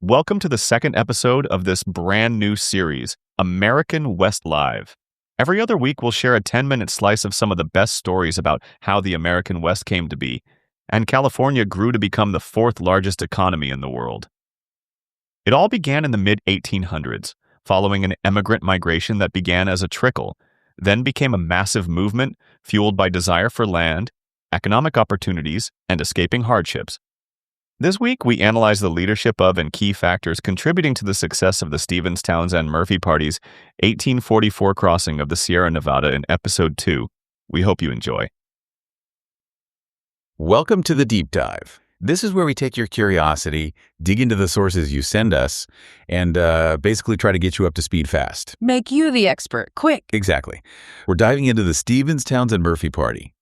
Welcome to the second episode of this brand new series, American West Live. Every other week, we'll share a 10-minute slice of some of the best stories about how the American West came to be, and California grew to become the fourth largest economy in the world. It all began in the mid-1800s, following an immigrant migration that began as a trickle, then became a massive movement fueled by desire for land, economic opportunities, and escaping hardships. This week, we analyze the leadership of and key factors contributing to the success of the Stephens-Townsend-Murphy Party's 1844 crossing of the Sierra Nevada in Episode 2. We hope you enjoy. Welcome to the Deep Dive. This is where we take your curiosity, dig into the sources you send us, and basically try to get you up to speed fast. Make you the expert, quick. Exactly. We're diving into the Stephens-Townsend-Murphy Party,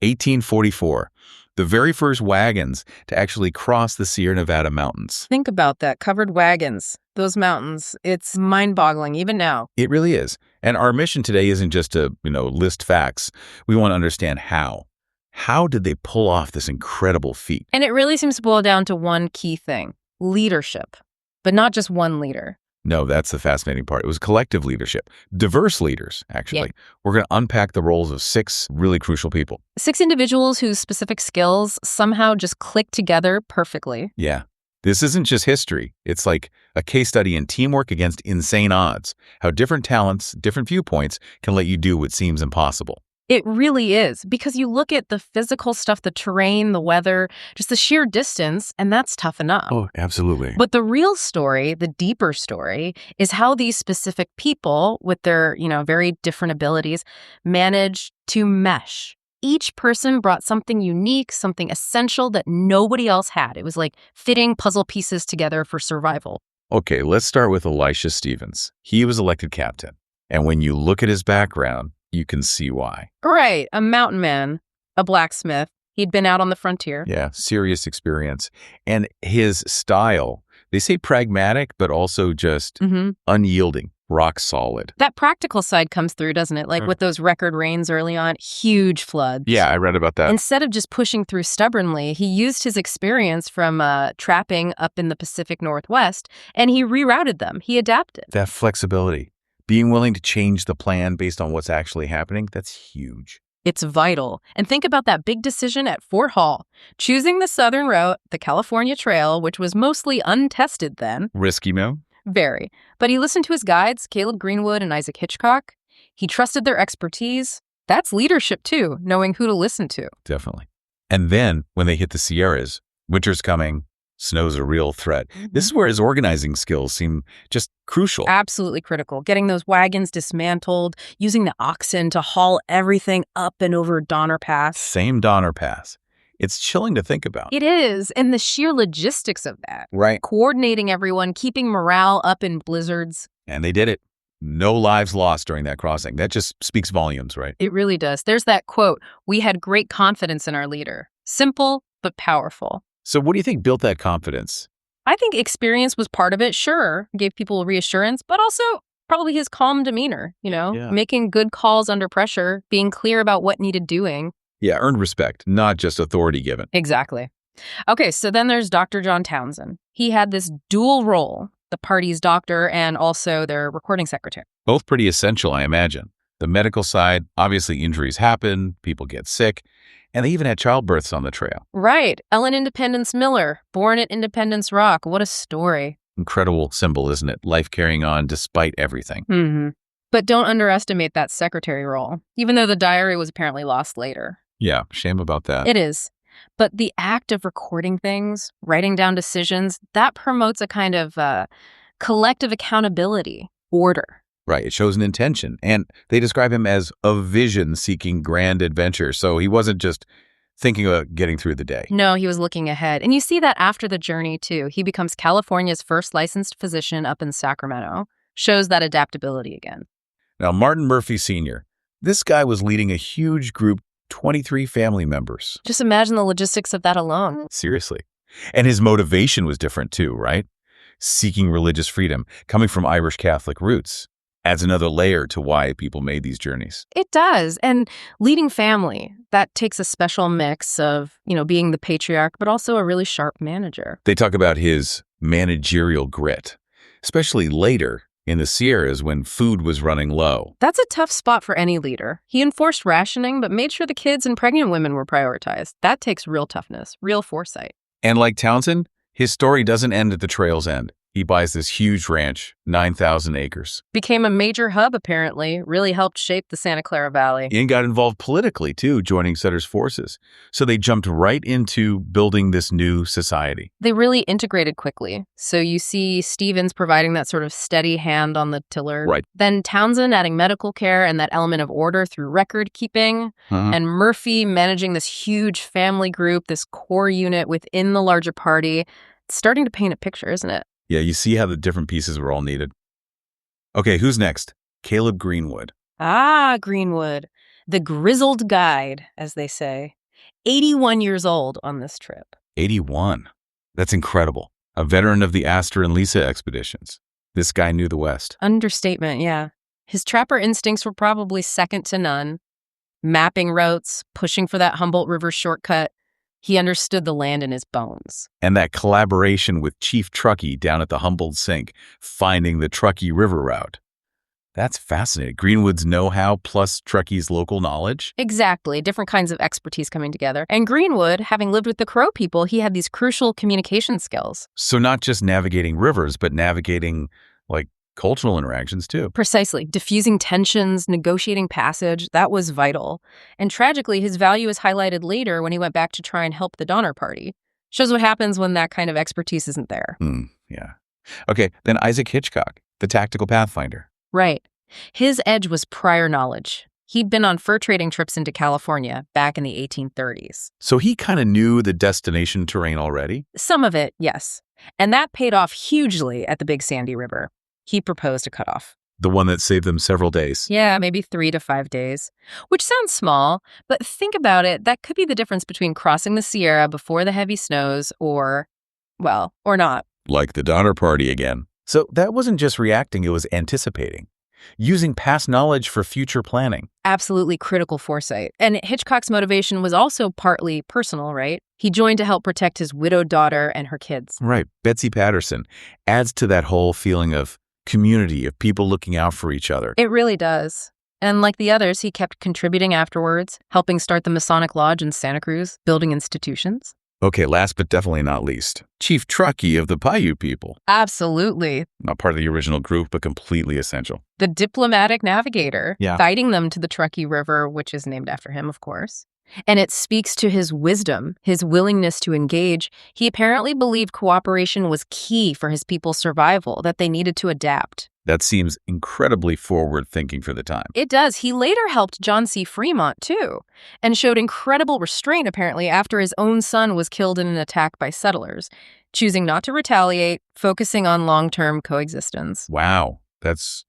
1844. The very first wagons to actually cross the Sierra Nevada mountains. Think about that, covered wagons, those mountains. It's mind-boggling, even now. It really is. And our mission today isn't just to, list facts. We want to understand how. How did they pull off this incredible feat? And it really seems to boil down to one key thing, leadership. But not just one leader. No, that's the fascinating part. It was collective leadership. Diverse leaders, actually. Yeah. We're going to unpack the roles of 6 really crucial people. 6 individuals whose specific skills somehow just click together perfectly. Yeah. This isn't just history. It's like a case study in teamwork against insane odds. How different talents, different viewpoints can let you do what seems impossible. It really is, because you look at the physical stuff, the terrain, the weather, just the sheer distance, and that's tough enough. Oh, absolutely. But the real story, the deeper story, is how these specific people with their, very different abilities managed to mesh. Each person brought something unique, something essential that nobody else had. It was like fitting puzzle pieces together for survival. Okay, let's start with Elisha Stephens. He was elected captain. And when you look at his background, you can see why. Right. A mountain man, a blacksmith. He'd been out on the frontier. Yeah, serious experience. And his style, they say pragmatic, but also just unyielding, rock solid. That practical side comes through, doesn't it? Like with those record rains early on, huge floods. Yeah, I read about that. Instead of just pushing through stubbornly, he used his experience from trapping up in the Pacific Northwest, and he rerouted them. He adapted. That flexibility. Being willing to change the plan based on what's actually happening, that's huge. It's vital. And think about that big decision at Fort Hall, choosing the southern route, the California Trail, which was mostly untested then. Risky, no? Very. But he listened to his guides, Caleb Greenwood and Isaac Hitchcock. He trusted their expertise. That's leadership, too, knowing who to listen to. Definitely. And then, when they hit the Sierras, winter's coming, snow's a real threat. This is where his organizing skills seem just crucial. Absolutely critical. Getting those wagons dismantled, using the oxen to haul everything up and over Donner Pass. Same Donner Pass. It's chilling to think about. It is. And the sheer logistics of that. Right. Coordinating everyone, keeping morale up in blizzards. And they did it. No lives lost during that crossing. That just speaks volumes, right? It really does. There's that quote, "We had great confidence in our leader." Simple, but powerful. So what do you think built that confidence? I think experience was part of it, sure. Gave people reassurance, but also probably his calm demeanor, making good calls under pressure, being clear about what needed doing. Yeah, earned respect, not just authority given. Exactly. Okay, so then there's Dr. John Townsend. He had this dual role, the party's doctor and also their recording secretary. Both pretty essential, I imagine. The medical side, obviously injuries happen, people get sick, and they even had childbirths on the trail. Right. Ellen Independence Miller, born at Independence Rock. What a story. Incredible symbol, isn't it? Life carrying on despite everything. Mm-hmm. But don't underestimate that secretary role, even though the diary was apparently lost later. Yeah, shame about that. It is. But the act of recording things, writing down decisions, that promotes a kind of collective accountability, order. Right, it shows an intention. And they describe him as a vision-seeking grand adventure. So he wasn't just thinking about getting through the day. No, he was looking ahead. And you see that after the journey, too. He becomes California's first licensed physician up in Sacramento. Shows that adaptability again. Now, Martin Murphy Sr., this guy was leading a huge group, 23 family members. Just imagine the logistics of that alone. Seriously. And his motivation was different, too, right? Seeking religious freedom, coming from Irish Catholic roots. Adds another layer to why people made these journeys. It does. And leading family, that takes a special mix of, being the patriarch, but also a really sharp manager. They talk about his managerial grit, especially later in the Sierras when food was running low. That's a tough spot for any leader. He enforced rationing, but made sure the kids and pregnant women were prioritized. That takes real toughness, real foresight. And like Townsend, his story doesn't end at the trail's end. He buys this huge ranch, 9,000 acres. Became a major hub, apparently. Really helped shape the Santa Clara Valley. And got involved politically, too, joining Sutter's forces. So they jumped right into building this new society. They really integrated quickly. So you see Stephens providing that sort of steady hand on the tiller. Right. Then Townsend adding medical care and that element of order through record keeping. And Murphy managing this huge family group, this core unit within the larger party. It's starting to paint a picture, isn't it? Yeah, you see how the different pieces were all needed. Okay, who's next? Caleb Greenwood. Ah, Greenwood. The grizzled guide, as they say. 81 years old on this trip. 81. That's incredible. A veteran of the Astor and Lisa expeditions. This guy knew the West. Understatement, yeah. His trapper instincts were probably second to none. Mapping routes, pushing for that Humboldt River shortcut. He understood the land in his bones. And that collaboration with Chief Truckee down at the Humboldt Sink, finding the Truckee River route. That's fascinating. Greenwood's know-how plus Truckee's local knowledge? Exactly. Different kinds of expertise coming together. And Greenwood, having lived with the Crow people, he had these crucial communication skills. So not just navigating rivers, but navigating, cultural interactions, too. Precisely. Diffusing tensions, negotiating passage, that was vital. And tragically, his value is highlighted later when he went back to try and help the Donner Party. Shows what happens when that kind of expertise isn't there. Yeah. Okay, then Isaac Hitchcock, the tactical pathfinder. Right. His edge was prior knowledge. He'd been on fur trading trips into California back in the 1830s. So he kind of knew the destination terrain already? Some of it, yes. And that paid off hugely at the Big Sandy River. He proposed a cutoff. The one that saved them several days. Yeah, maybe 3 to 5 days, which sounds small, but think about it. That could be the difference between crossing the Sierra before the heavy snows or not. Like the Donner Party again. So that wasn't just reacting, it was anticipating. Using past knowledge for future planning. Absolutely critical foresight. And Hitchcock's motivation was also partly personal, right? He joined to help protect his widowed daughter and her kids. Right. Betsy Patterson adds to that whole feeling of community, of people looking out for each other. It really does. And like the others, he kept contributing afterwards, helping start the Masonic Lodge in Santa Cruz, building institutions. Okay, last but definitely not least, Chief Truckee of the Paiute people. Absolutely. Not part of the original group, but completely essential. The diplomatic navigator, Yeah. guiding them to the Truckee River, which is named after him, of course. And it speaks to his wisdom, his willingness to engage. He apparently believed cooperation was key for his people's survival, that they needed to adapt. That seems incredibly forward-thinking for the time. It does. He later helped John C. Fremont, too, and showed incredible restraint, apparently, after his own son was killed in an attack by settlers, choosing not to retaliate, focusing on long-term coexistence. Wow, that's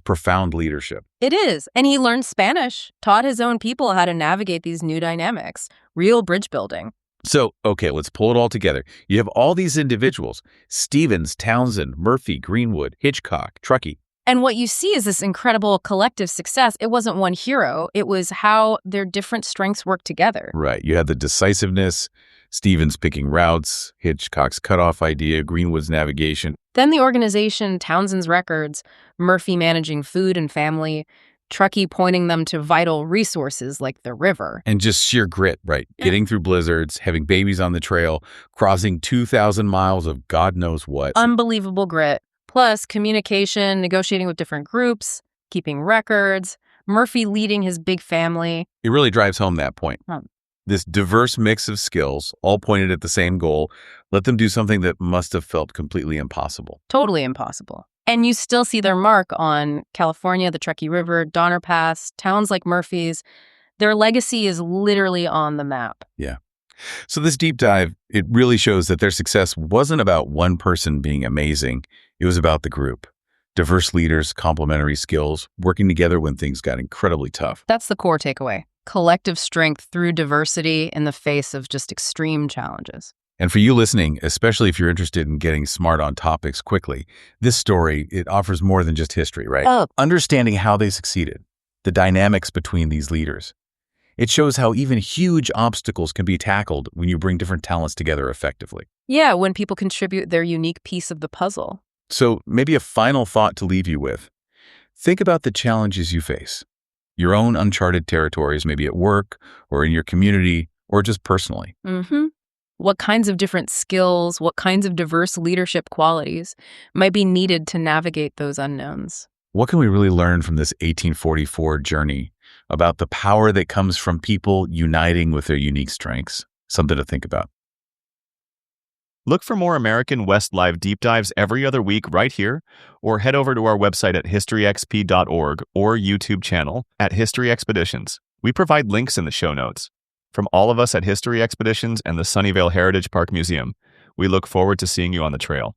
profound leadership. It is. And he learned Spanish, taught his own people how to navigate these new dynamics, real bridge building. So, okay, let's pull it all together. You have all these individuals, Stephens-Townsend, Murphy, Greenwood, Hitchcock, Truckee. And what you see is this incredible collective success. It wasn't one hero. It was how their different strengths work together. Right. You had the decisiveness, Stephens picking routes, Hitchcock's cutoff idea, Greenwood's navigation. Then the organization, Townsend's records, Murphy managing food and family, Truckee pointing them to vital resources like the river. And just sheer grit, right? Yeah. Getting through blizzards, having babies on the trail, crossing 2,000 miles of God knows what. Unbelievable grit. Plus communication, negotiating with different groups, keeping records, Murphy leading his big family. It really drives home that point. Huh. This diverse mix of skills, all pointed at the same goal, let them do something that must have felt completely impossible. Totally impossible. And you still see their mark on California, the Truckee River, Donner Pass, towns like Murphy's. Their legacy is literally on the map. Yeah. So this deep dive, it really shows that their success wasn't about one person being amazing. It was about the group. Diverse leaders, complementary skills, working together when things got incredibly tough. That's the core takeaway. Collective strength through diversity in the face of just extreme challenges. And for you listening, especially if you're interested in getting smart on topics quickly, this story, it offers more than just history, right? Oh. Understanding how they succeeded, the dynamics between these leaders, It shows how even huge obstacles can be tackled when you bring different talents together effectively. Yeah, when people contribute their unique piece of the puzzle. So maybe a final thought to leave you with. Think about the challenges you face. Your own uncharted territories, maybe at work or in your community or just personally. Mm-hmm. What kinds of different skills, what kinds of diverse leadership qualities might be needed to navigate those unknowns? What can we really learn from this 1844 journey about the power that comes from people uniting with their unique strengths? Something to think about. Look for more American West Live deep dives every other week right here, or head over to our website at historyxp.org or YouTube channel at History Expeditions. We provide links in the show notes. From all of us at History Expeditions and the Sunnyvale Heritage Park Museum, we look forward to seeing you on the trail.